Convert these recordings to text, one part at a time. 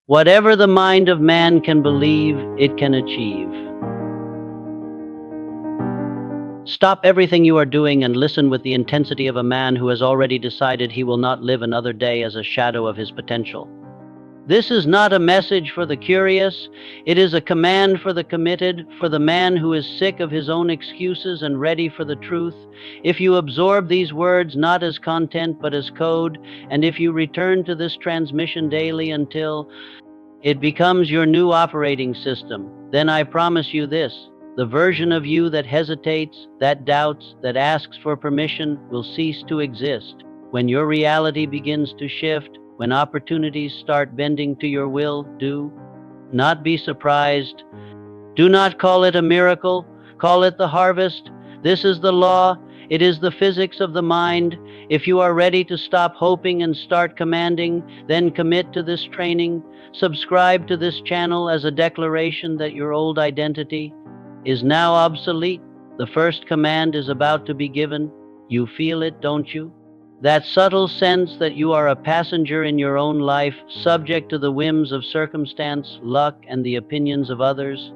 Whatever the mind of man can believe, it can achieve. Stop everything you are doing and listen with the intensity of a man who has already decided he will not live another day as a shadow of his potential. This is not a message for the curious, it is a command for the committed, for the man who is sick of his own excuses and ready for the truth. If you absorb these words not as content but as code, and if you return to this transmission daily until it becomes your new operating system, then I promise you this: the version of you that hesitates, that doubts, that asks for permission will cease to exist. When your reality begins to shift, when opportunities start bending to your will, do not be surprised. Do not call it a miracle, call it the harvest. This is the law, it is the physics of the mind. If you are ready to stop hoping and start commanding, then commit to this training. Subscribe to this channel as a declaration that your old identity is now obsolete. The first command is about to be given. You feel it, don't you? That subtle sense that you are a passenger in your own life, subject to the whims of circumstance, luck, and the opinions of others.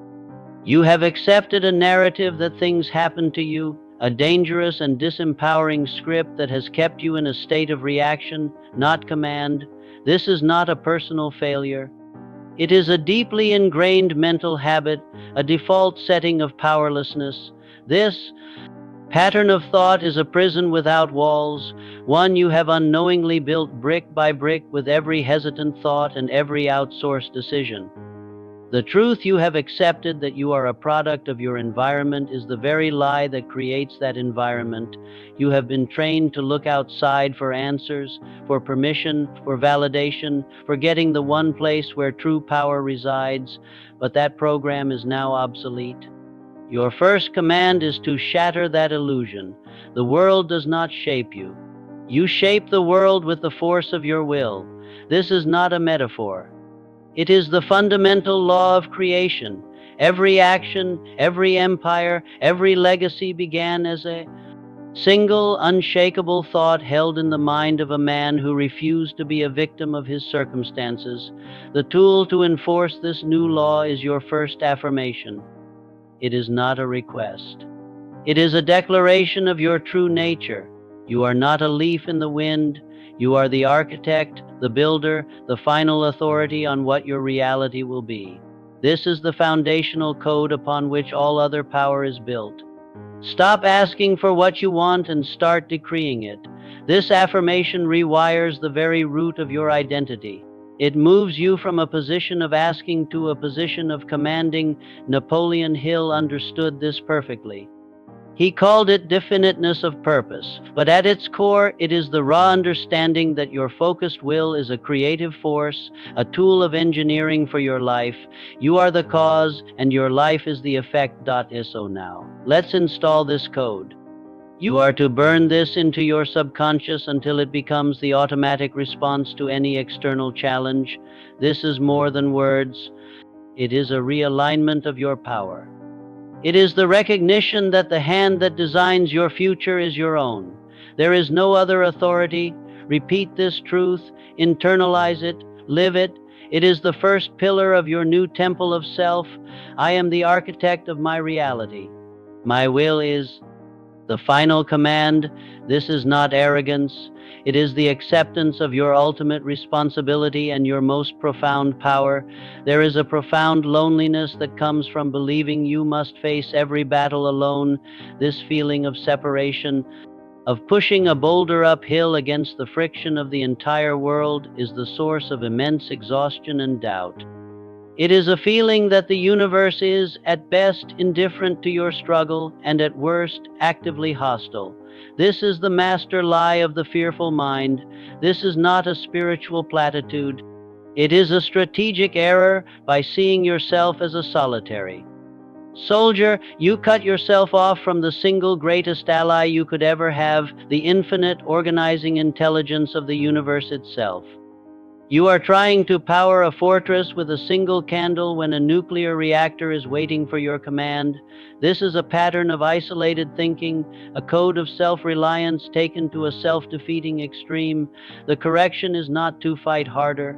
You have accepted a narrative that things happen to you, a dangerous and disempowering script that has kept you in a state of reaction, not command. This is not a personal failure. It is a deeply ingrained mental habit, a default setting of powerlessness. This pattern of thought is a prison without walls, one you have unknowingly built brick by brick with every hesitant thought and every outsourced decision. The truth you have accepted, that you are a product of your environment, is the very lie that creates that environment. You have been trained to look outside for answers, for permission, for validation, for getting the one place where true power resides, but that program is now obsolete. Your first command is to shatter that illusion. The world does not shape you. You shape the world with the force of your will. This is not a metaphor. It is the fundamental law of creation. Every action, every empire, every legacy began as a single, unshakable thought held in the mind of a man who refused to be a victim of his circumstances. The tool to enforce this new law is your first affirmation. It is not a request. It is a declaration of your true nature. You are not a leaf in the wind. You are the architect, the builder, the final authority on what your reality will be. This is the foundational code upon which all other power is built. Stop asking for what you want and start decreeing it. This affirmation rewires the very root of your identity. It moves you from a position of asking to a position of commanding. Napoleon Hill understood this perfectly. He called it definiteness of purpose, but at its core, it is the raw understanding that your focused will is a creative force, a tool of engineering for your life. You are the cause, and your life is the effect. So now, let's install this code. You are to burn this into your subconscious until it becomes the automatic response to any external challenge. This is more than words. It is a realignment of your power. It is the recognition that the hand that designs your future is your own. There is no other authority. Repeat this truth, internalize it, live it. It is the first pillar of your new temple of self. I am the architect of my reality. My will is the final command. This is not arrogance. It is the acceptance of your ultimate responsibility and your most profound power. There is a profound loneliness that comes from believing you must face every battle alone. This feeling of separation, of pushing a boulder uphill against the friction of the entire world, is the source of immense exhaustion and doubt. It is a feeling that the universe is, at best, indifferent to your struggle, and at worst, actively hostile. This is the master lie of the fearful mind. This is not a spiritual platitude. It is a strategic error. By seeing yourself as a solitary soldier, you cut yourself off from the single greatest ally you could ever have, the infinite organizing intelligence of the universe itself. You are trying to power a fortress with a single candle when a nuclear reactor is waiting for your command. This is a pattern of isolated thinking, a code of self-reliance taken to a self-defeating extreme. The correction is not to fight harder.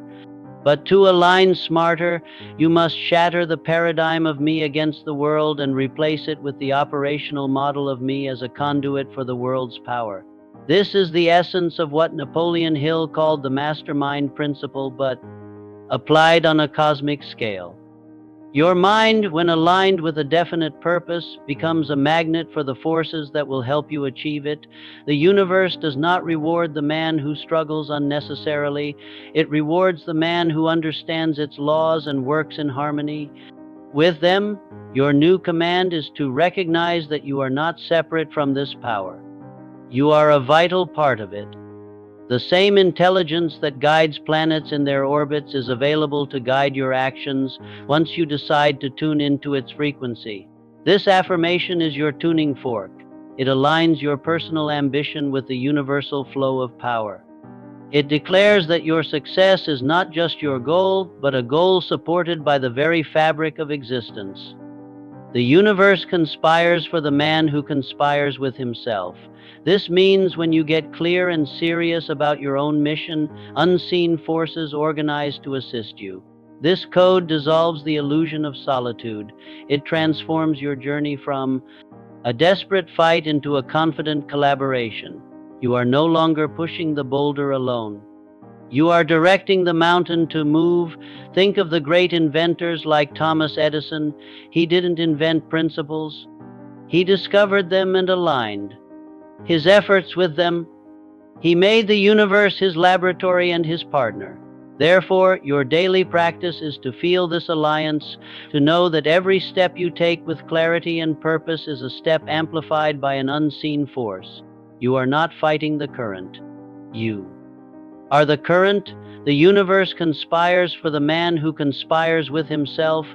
But to align smarter, you must shatter the paradigm of me against the world and replace it with the operational model of me as a conduit for the world's power. This is the essence of what Napoleon Hill called the mastermind principle, but applied on a cosmic scale. Your mind, when aligned with a definite purpose, becomes a magnet for the forces that will help you achieve it. The universe does not reward the man who struggles unnecessarily. It rewards the man who understands its laws and works in harmony with them. Your new command is to recognize that you are not separate from this power. You are a vital part of it. The same intelligence that guides planets in their orbits is available to guide your actions once you decide to tune into its frequency. This affirmation is your tuning fork. It aligns your personal ambition with the universal flow of power. It declares that your success is not just your goal, but a goal supported by the very fabric of existence. The universe conspires for the man who conspires with himself. This means when you get clear and serious about your own mission, unseen forces organize to assist you. This code dissolves the illusion of solitude. It transforms your journey from a desperate fight into a confident collaboration. You are no longer pushing the boulder alone. You are directing the mountain to move. Think of the great inventors like Thomas Edison. He didn't invent principles. He discovered them and aligned his efforts with them. He made the universe his laboratory and his partner. Therefore, your daily practice is to feel this alliance, to know that every step you take with clarity and purpose is a step amplified by an unseen force. You are not fighting the current. You are the current. The universe conspires for the man who conspires with himself.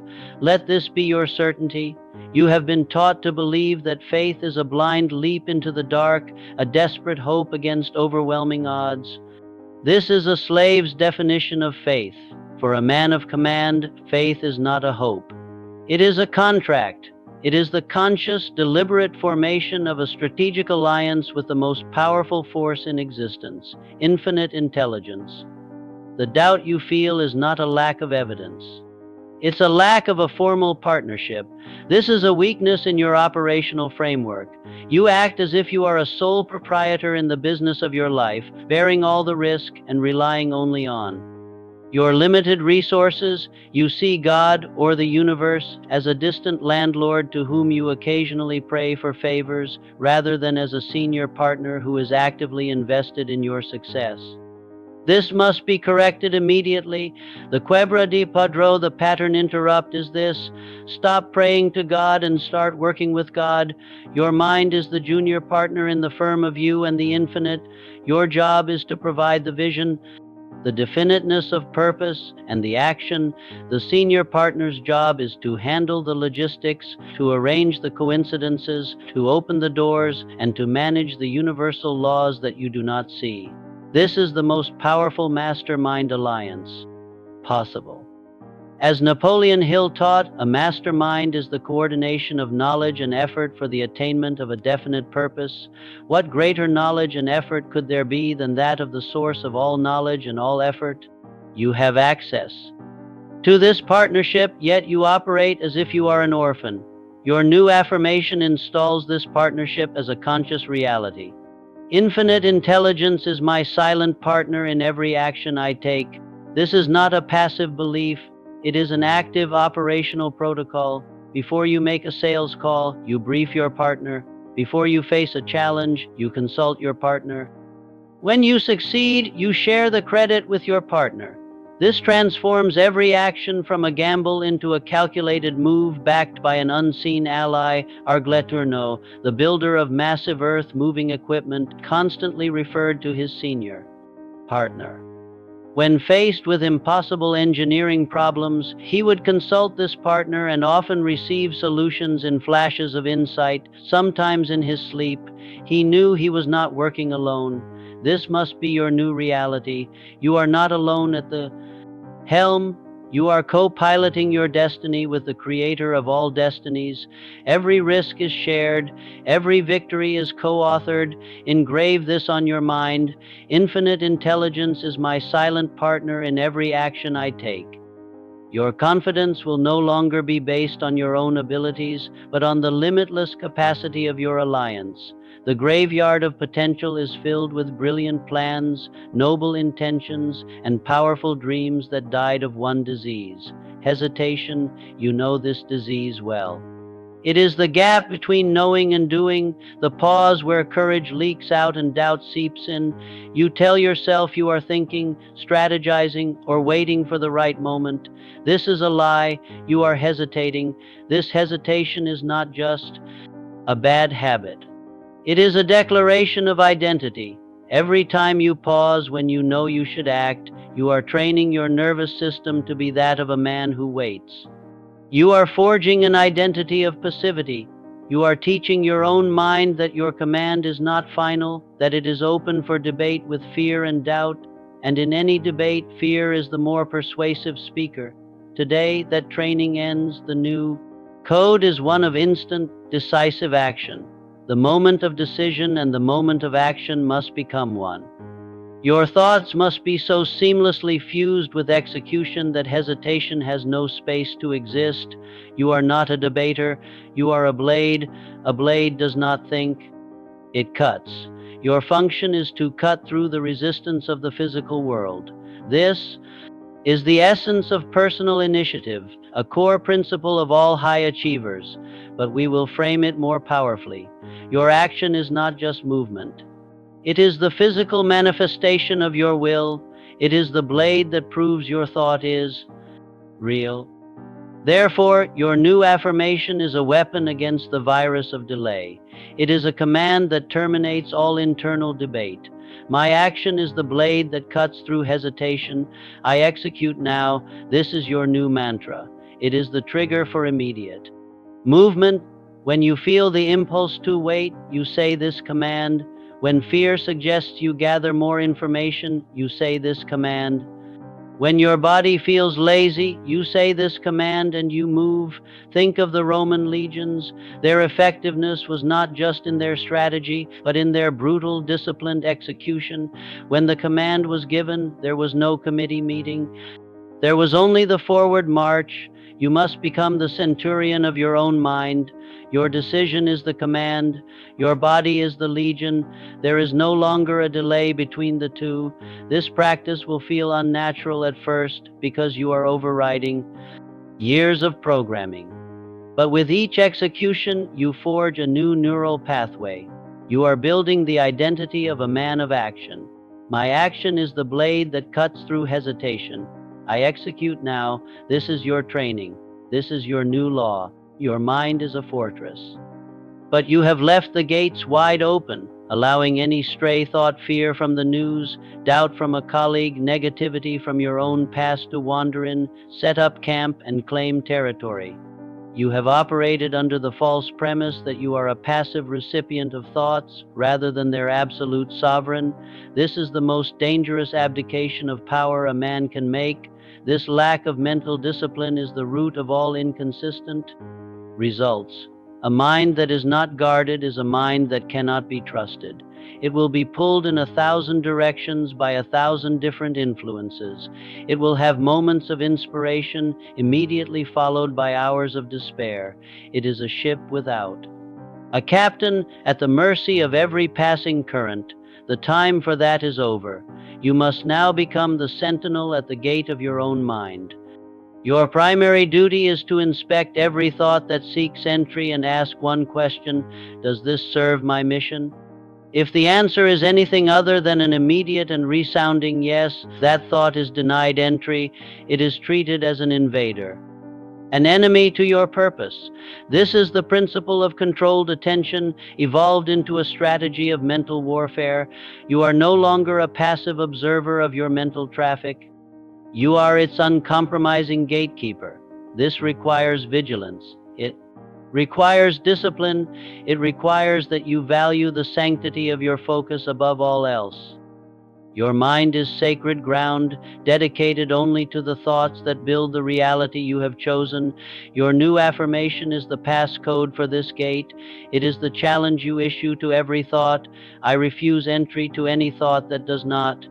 Let this be your certainty. You have been taught to believe that faith is a blind leap into the dark, a desperate hope against overwhelming odds. This is a slave's definition of faith. For a man of command, faith is not a hope. It is a contract. It is the conscious, deliberate formation of a strategic alliance with the most powerful force in existence, infinite intelligence. The doubt you feel is not a lack of evidence. It's a lack of a formal partnership. This is a weakness in your operational framework. You act as if you are a sole proprietor in the business of your life, bearing all the risk and relying only on your limited resources. You see God or the universe as a distant landlord to whom you occasionally pray for favors, rather than as a senior partner who is actively invested in your success. This must be corrected immediately. The quebra de padro, the pattern interrupt, is this: stop praying to God and start working with God. Your mind is the junior partner in the firm of you and the infinite. Your job is to provide the vision, the definiteness of purpose, and the action. The senior partner's job is to handle the logistics, to arrange the coincidences, to open the doors, and to manage the universal laws that you do not see. This is the most powerful mastermind alliance possible. As Napoleon Hill taught, a mastermind is the coordination of knowledge and effort for the attainment of a definite purpose. What greater knowledge and effort could there be than that of the source of all knowledge and all effort? You have access to this partnership, yet you operate as if you are an orphan. Your new affirmation installs this partnership as a conscious reality. Infinite intelligence is my silent partner in every action I take. This is not a passive belief. It is an active operational protocol. Before you make a sales call, you brief your partner. Before you face a challenge, you consult your partner. When you succeed, you share the credit with your partner. This transforms every action from a gamble into a calculated move backed by an unseen ally. Argleturno, the builder of massive earth-moving equipment, constantly referred to his senior partner. When faced with impossible engineering problems, he would consult this partner and often receive solutions in flashes of insight, sometimes in his sleep. He knew he was not working alone. This must be your new reality. You are not alone at the helm. You are co-piloting your destiny with the creator of all destinies. Every risk is shared, every victory is co-authored. Engrave this on your mind. Infinite intelligence is my silent partner in every action I take. Your confidence will no longer be based on your own abilities, but on the limitless capacity of your alliance. The graveyard of potential is filled with brilliant plans, noble intentions, and powerful dreams that died of one disease: hesitation. You know this disease well. It is the gap between knowing and doing, the pause where courage leaks out and doubt seeps in. You tell yourself you are thinking, strategizing, or waiting for the right moment. This is a lie. You are hesitating. This hesitation is not just a bad habit. It is a declaration of identity. Every time you pause when you know you should act, you are training your nervous system to be that of a man who waits. You are forging an identity of passivity. You are teaching your own mind that your command is not final, that it is open for debate with fear and doubt, and in any debate, fear is the more persuasive speaker. Today, that training ends. The new code is one of instant, decisive action. The moment of decision and the moment of action must become one. Your thoughts must be so seamlessly fused with execution that hesitation has no space to exist. You are not a debater, you are a blade. A blade does not think, it cuts. Your function is to cut through the resistance of the physical world. This is the essence of personal initiative, a core principle of all high achievers, but we will frame it more powerfully. Your action is not just movement. It is the physical manifestation of your will. It is the blade that proves your thought is real. Therefore, your new affirmation is a weapon against the virus of delay. It is a command that terminates all internal debate. My action is the blade that cuts through hesitation. I execute now. This is your new mantra. It is the trigger for immediate movement. When you feel the impulse to wait, you say this command. When fear suggests you gather more information, you say this command. When your body feels lazy, you say this command and you move. Think of the Roman legions. Their effectiveness was not just in their strategy, but in their brutal, disciplined execution. When the command was given, there was no committee meeting. There was only the forward march. You must become the centurion of your own mind. Your decision is the command. Your body is the legion. There is no longer a delay between the two. This practice will feel unnatural at first because you are overriding years of programming. But with each execution, you forge a new neural pathway. You are building the identity of a man of action. My action is the blade that cuts through hesitation. I execute now. This is your training. This is your new law. Your mind is a fortress. But you have left the gates wide open, allowing any stray thought, fear from the news, doubt from a colleague, negativity from your own past to wander in, set up camp, and claim territory. You have operated under the false premise that you are a passive recipient of thoughts rather than their absolute sovereign. This is the most dangerous abdication of power a man can make. This lack of mental discipline is the root of all inconsistent results. A mind that is not guarded is a mind that cannot be trusted. It will be pulled in 1,000 directions by 1,000 different influences. It will have moments of inspiration immediately followed by hours of despair. It is a ship without a captain, at the mercy of every passing current. The time for that is over. You must now become the sentinel at the gate of your own mind. Your primary duty is to inspect every thought that seeks entry and ask one question: does this serve my mission? If the answer is anything other than an immediate and resounding yes, that thought is denied entry. It is treated as an invader, an enemy to your purpose. This is the principle of controlled attention, evolved into a strategy of mental warfare. You are no longer a passive observer of your mental traffic. You are its uncompromising gatekeeper. This requires vigilance. It requires discipline. It requires that you value the sanctity of your focus above all else. Your mind is sacred ground, dedicated only to the thoughts that build the reality you have chosen. Your new affirmation is the passcode for this gate. It is the challenge you issue to every thought. I refuse entry to any thought that does not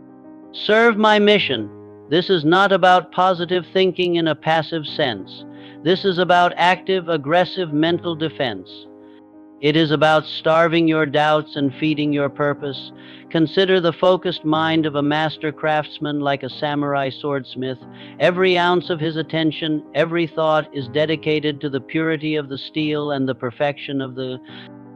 serve my mission. This is not about positive thinking in a passive sense. This is about active, aggressive mental defense. It is about starving your doubts and feeding your purpose. Consider the focused mind of a master craftsman like a samurai swordsmith. Every ounce of his attention, every thought is dedicated to the purity of the steel and the perfection of the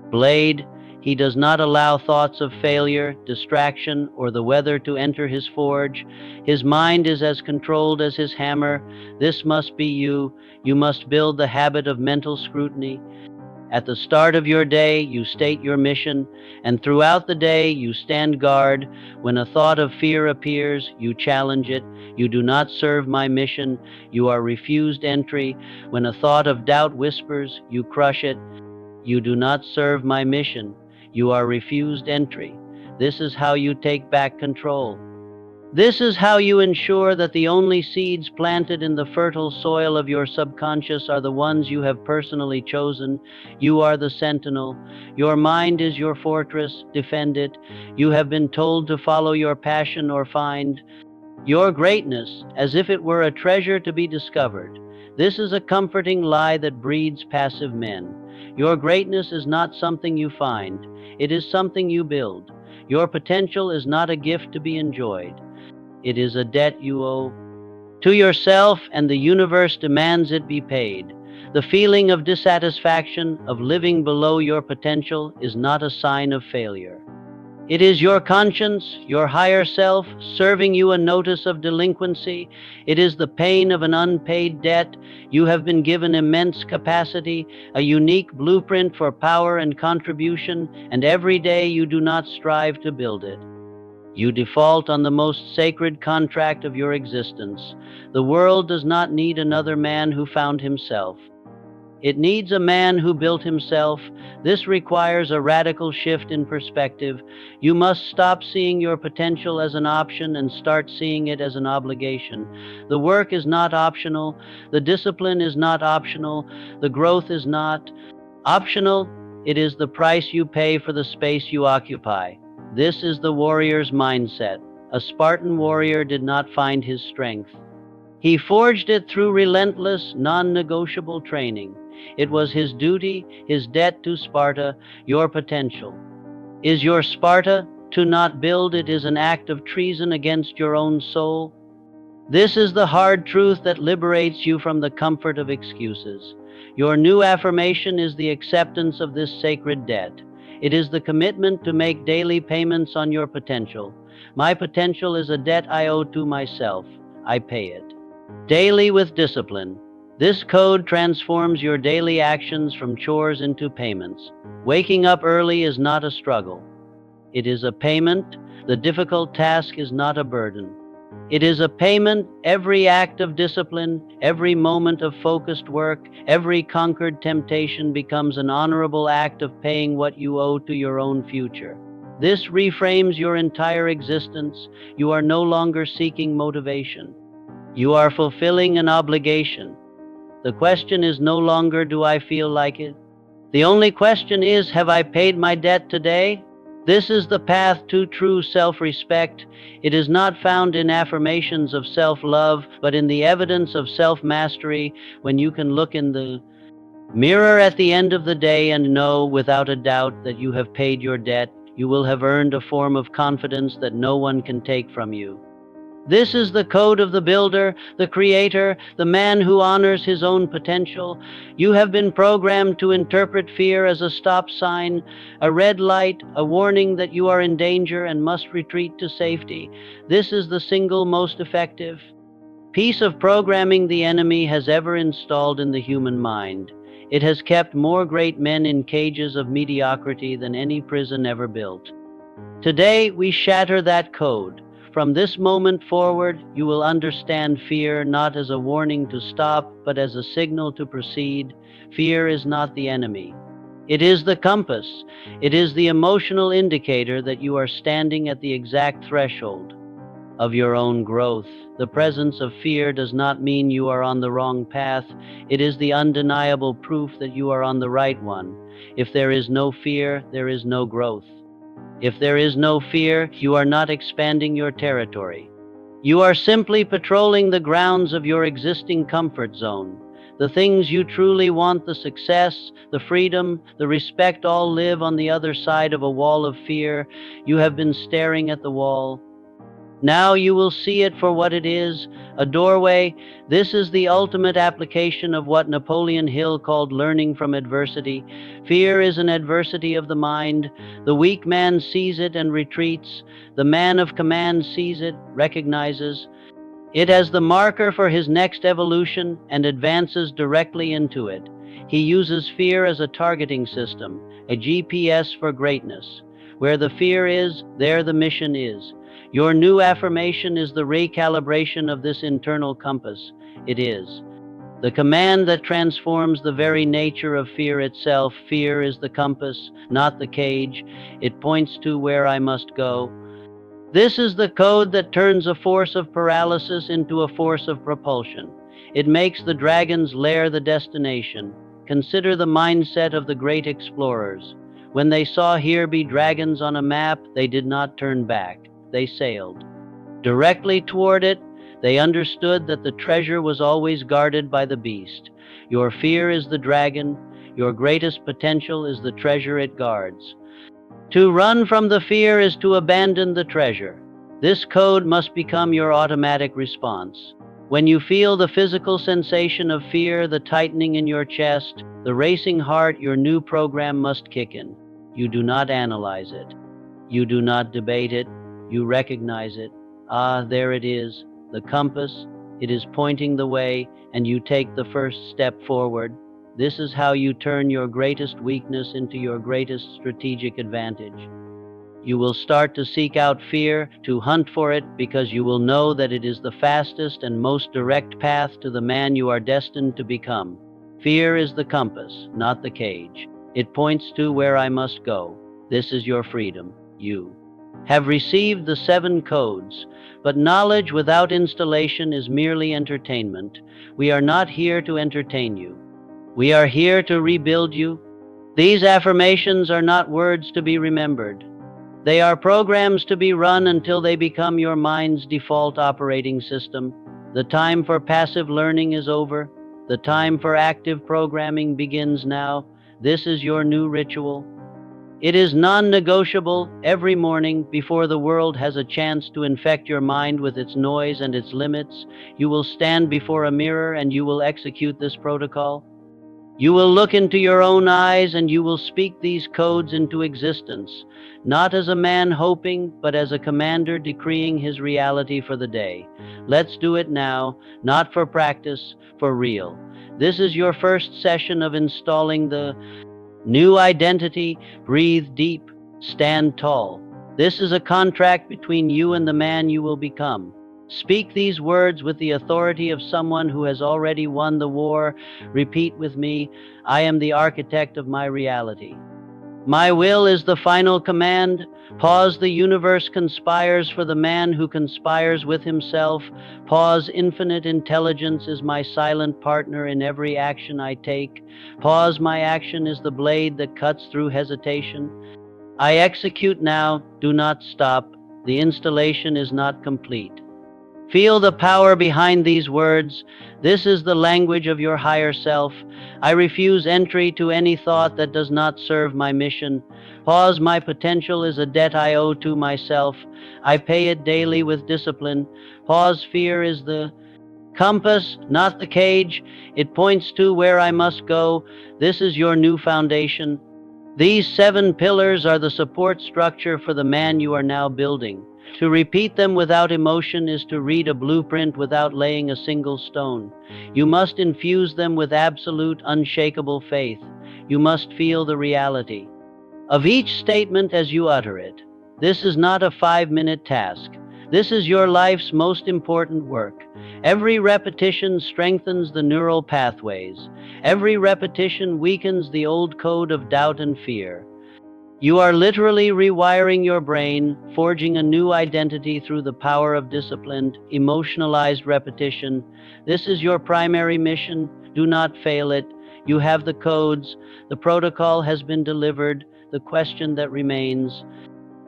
blade. He does not allow thoughts of failure, distraction, or the weather to enter his forge. His mind is as controlled as his hammer. This must be you. You must build the habit of mental scrutiny. At the start of your day, you state your mission, and throughout the day, you stand guard. When a thought of fear appears, you challenge it. You do not serve my mission. You are refused entry. When a thought of doubt whispers, you crush it. You do not serve my mission. You are refused entry. This is how you take back control. This is how you ensure that the only seeds planted in the fertile soil of your subconscious are the ones you have personally chosen. You are the sentinel. Your mind is your fortress. Defend it. You have been told to follow your passion or find your greatness as if it were a treasure to be discovered. This is a comforting lie that breeds passive men. Your greatness is not something you find, it is something you build. Your potential is not a gift to be enjoyed. It is a debt you owe to yourself, and the universe demands it be paid. The feeling of dissatisfaction, of living below your potential, is not a sign of failure. It is your conscience, your higher self, serving you a notice of delinquency. It is the pain of an unpaid debt. You have been given immense capacity, a unique blueprint for power and contribution, and every day you do not strive to build it. You default on the most sacred contract of your existence. The world does not need another man who found himself. It needs a man who built himself. This requires a radical shift in perspective. You must stop seeing your potential as an option and start seeing it as an obligation. The work is not optional. The discipline is not optional. The growth is not optional. It is the price you pay for the space you occupy. This is the warrior's mindset. A Spartan warrior did not find his strength. He forged it through relentless, non-negotiable training. It was his duty, his debt to Sparta, your potential. Is your Sparta? To not build it is an act of treason against your own soul. This is the hard truth that liberates you from the comfort of excuses. Your new affirmation is the acceptance of this sacred debt. It is the commitment to make daily payments on your potential. My potential is a debt I owe to myself. I pay it. Daily with discipline. This code transforms your daily actions from chores into payments. Waking up early is not a struggle. It is a payment. The difficult task is not a burden. It is a payment. Every act of discipline, every moment of focused work, every conquered temptation becomes an honorable act of paying what you owe to your own future. This reframes your entire existence. You are no longer seeking motivation. You are fulfilling an obligation. The question is no longer, do I feel like it? The only question is, have I paid my debt today? This is the path to true self-respect. It is not found in affirmations of self-love, but in the evidence of self-mastery. When you can look in the mirror at the end of the day and know without a doubt that you have paid your debt, you will have earned a form of confidence that no one can take from you. This is the code of the builder, the creator, the man who honors his own potential. You have been programmed to interpret fear as a stop sign, a red light, a warning that you are in danger and must retreat to safety. This is the single most effective piece of programming the enemy has ever installed in the human mind. It has kept more great men in cages of mediocrity than any prison ever built. Today, we shatter that code. From this moment forward, you will understand fear not as a warning to stop, but as a signal to proceed. Fear is not the enemy. It is the compass. It is the emotional indicator that you are standing at the exact threshold of your own growth. The presence of fear does not mean you are on the wrong path. It is the undeniable proof that you are on the right one. If there is no fear, there is no growth. If there is no fear, you are not expanding your territory. You are simply patrolling the grounds of your existing comfort zone. The things you truly want, the success, the freedom, the respect, all live on the other side of a wall of fear. You have been staring at the wall. Now you will see it for what it is, a doorway. This is the ultimate application of what Napoleon Hill called learning from adversity. Fear is an adversity of the mind. The weak man sees it and retreats. The man of command sees it, recognizes it as the marker for his next evolution, and advances directly into it. He uses fear as a targeting system, a GPS for greatness. Where the fear is, there the mission is. Your new affirmation is the recalibration of this internal compass. It is the command that transforms the very nature of fear itself. Fear is the compass, not the cage. It points to where I must go. This is the code that turns a force of paralysis into a force of propulsion. It makes the dragon's lair the destination. Consider the mindset of the great explorers. When they saw here be dragons on a map, they did not turn back. They sailed directly toward it. They understood that the treasure was always guarded by the beast. Your fear is the dragon. Your greatest potential is the treasure it guards. To run from the fear is to abandon the treasure. This code must become your automatic response. When you feel the physical sensation of fear, the tightening in your chest, the racing heart, your new program must kick in. You do not analyze it. You do not debate it. You recognize it. Ah, there it is, the compass. It is pointing the way, and you take the first step forward. This is how you turn your greatest weakness into your greatest strategic advantage. You will start to seek out fear, to hunt for it, because you will know that it is the fastest and most direct path to the man you are destined to become. Fear is the compass, not the cage. It points to where I must go. This is your freedom. You have received the 7 codes, but knowledge without installation is merely entertainment. We are not here to entertain you. We are here to rebuild you. These affirmations are not words to be remembered. They are programs to be run until they become your mind's default operating system. The time for passive learning is over. The time for active programming begins now. This is your new ritual. It is non-negotiable. Every morning, before the world has a chance to infect your mind with its noise and its limits, you will stand before a mirror and you will execute this protocol. You will look into your own eyes and you will speak these codes into existence, not as a man hoping, but as a commander decreeing his reality for the day. Let's do it now, not for practice, for real. This is your first session of installing the new identity. Breathe deep, stand tall. This is a contract between you and the man you will become. Speak these words with the authority of someone who has already won the war. Repeat with me, I am the architect of my reality. My will is the final command. Pause, the universe conspires for the man who conspires with himself. Pause, infinite intelligence is my silent partner in every action I take. Pause, my action is the blade that cuts through hesitation. I execute now, do not stop. The installation is not complete. Feel the power behind these words. This is the language of your higher self. I refuse entry to any thought that does not serve my mission. Pause, my potential is a debt I owe to myself. I pay it daily with discipline. Pause, fear is the compass, not the cage. It points to where I must go. This is your new foundation. These 7 pillars are the support structure for the man you are now building. To repeat them without emotion is to read a blueprint without laying a single stone. You must infuse them with absolute, unshakable faith. You must feel the reality of each statement as you utter it. This is not a 5-minute task. This is your life's most important work. Every repetition strengthens the neural pathways. Every repetition weakens the old code of doubt and fear. You are literally rewiring your brain, forging a new identity through the power of disciplined, emotionalized repetition. This is your primary mission. Do not fail it. You have the codes. The protocol has been delivered. The question that remains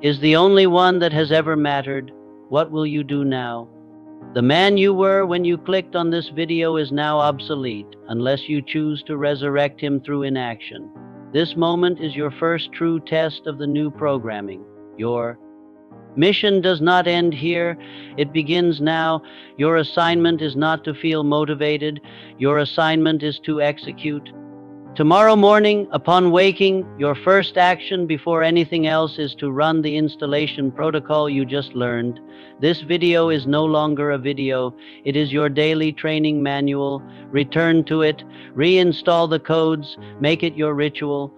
is the only one that has ever mattered. What will you do now? The man you were when you clicked on this video is now obsolete, unless you choose to resurrect him through inaction. This moment is your first true test of the new programming. Your mission does not end here, it begins now. Your assignment is not to feel motivated, your assignment is to execute. Tomorrow morning, upon waking, your first action before anything else is to run the installation protocol you just learned. This video is no longer a video, it is your daily training manual. Return to it, reinstall the codes, make it your ritual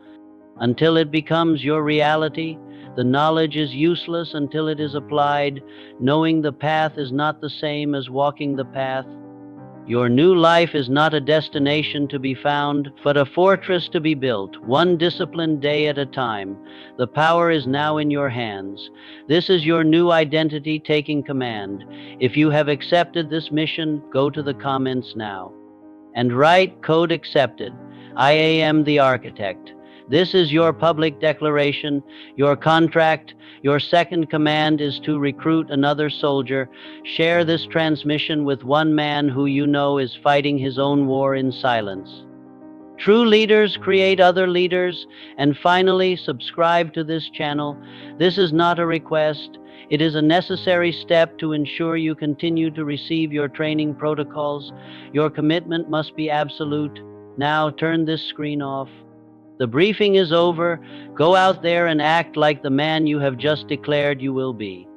until it becomes your reality. The knowledge is useless until it is applied. Knowing the path is not the same as walking the path. Your new life is not a destination to be found, but a fortress to be built, one disciplined day at a time. The power is now in your hands. This is your new identity taking command. If you have accepted this mission, go to the comments now and write code accepted. I am the architect. This is your public declaration, your contract. Your second command is to recruit another soldier. Share this transmission with one man who you know is fighting his own war in silence. True leaders create other leaders. And finally, subscribe to this channel. This is not a request. It is a necessary step to ensure you continue to receive your training protocols. Your commitment must be absolute. Now turn this screen off. The briefing is over. Go out there and act like the man you have just declared you will be.